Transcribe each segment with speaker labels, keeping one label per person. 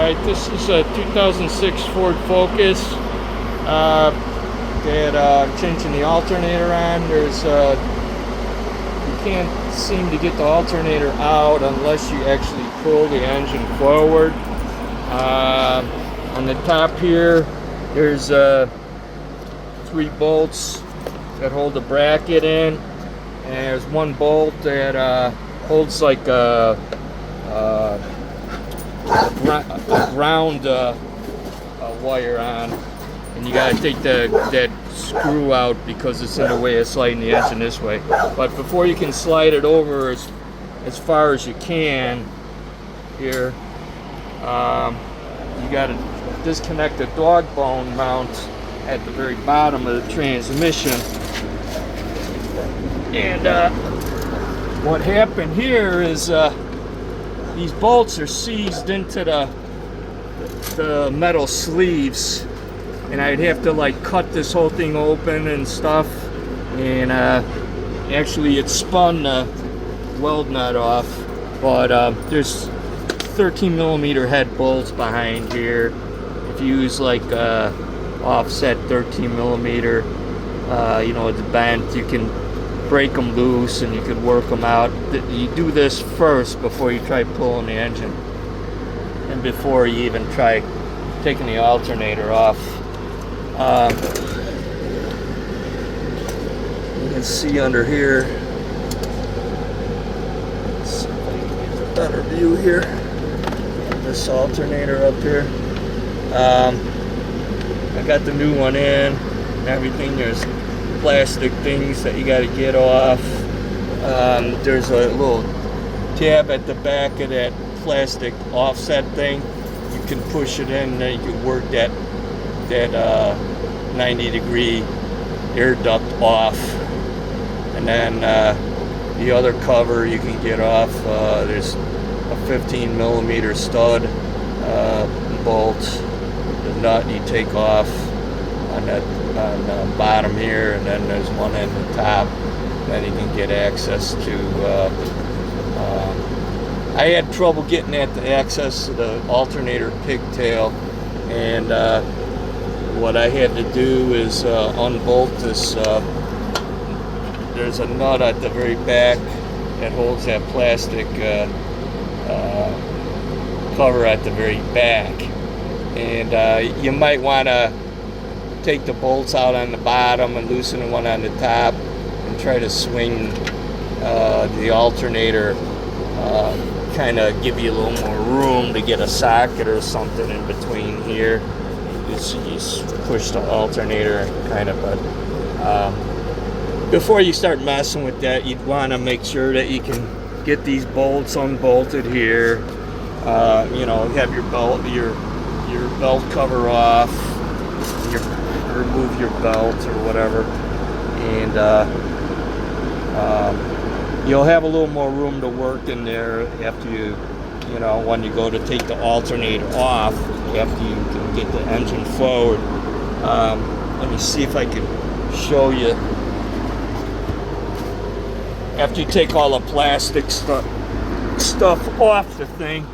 Speaker 1: Alright, this is a 2006 Ford Focus that I'm changing the alternator on. There's you can't seem to get the alternator out unless you actually pull the engine forward. On the top here, there's 3 bolts that hold the bracket in, and there's one bolt that holds like a ground wire on, and you gotta take that screw out because it's in the way of sliding the engine this way. But before you can slide it over as far as you can here, you gotta disconnect the dog bone mount at the very bottom of the transmission. And what happened here is these bolts are seized into the metal sleeves, and I'd have to like cut this whole thing open and stuff, and actually it spun the weld nut off. But there's 13mm head bolts behind here. If you use like offset 13mm, you know, the bent, you can break them loose and you can work them out. You do this first before you try pulling the engine, and before you even try taking the alternator off. You can see under here, let's see if I can get a better view here, this alternator up here. I got the new one in and everything. There's plastic things that you got to get off. There's a little tab at the back of that plastic offset thing. You can push it in, and then you can work that 90-degree air duct off. And then the other cover you can get off. There's a 15mm stud bolt. The nut you take off on the bottom here, and then there's one in the top. Then you can get access to. I had trouble getting at the access to the alternator pigtail, and what I had to do is unbolt this. There's a nut at the very back that holds that plastic cover at the very back, and you might want to take the bolts out on the bottom and loosen the one on the top, and try to swing the alternator, kind of give you a little more room to get a socket or something in between here. You push the alternator kind of, but before you start messing with that, you'd want to make sure that you can get these bolts unbolted here. You know, have your belt cover off, remove your belt or whatever, and you'll have a little more room to work in there after you know, when you go to take the alternator off, after you can get the engine forward. Let me see if I can show you. After you take all the plastic stuff off the thing,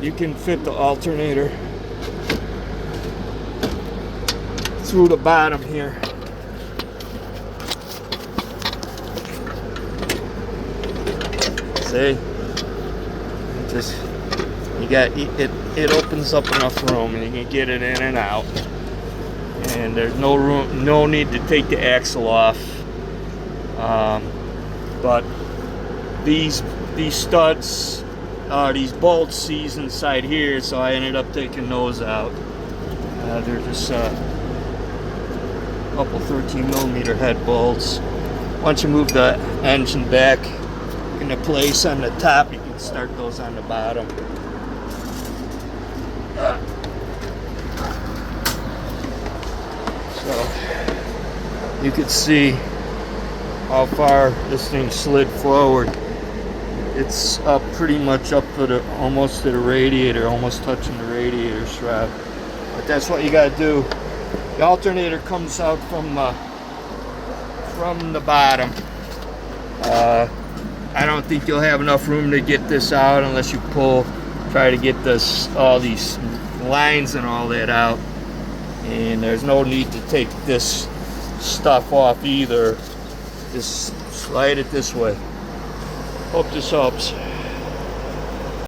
Speaker 1: you can fit the alternator through the bottom here. See? Just, you got it opens up enough room, and you can get it in and out. And there's no room, no need to take the axle off. But these studs, these bolts seize inside here, so I ended up taking those out. They're just couple 13mm head bolts. Once you move the engine back into place on the top, you can start those on the bottom. So you can see how far this thing slid forward. It's up pretty much up to almost to the radiator, almost touching the radiator shroud. But that's what you got to do. The alternator comes out from the bottom. I don't think you'll have enough room to get this out unless you pull try to get this, all these lines and all that out. And there's no need to take this stuff off either. Just slide it this way. Hope this helps.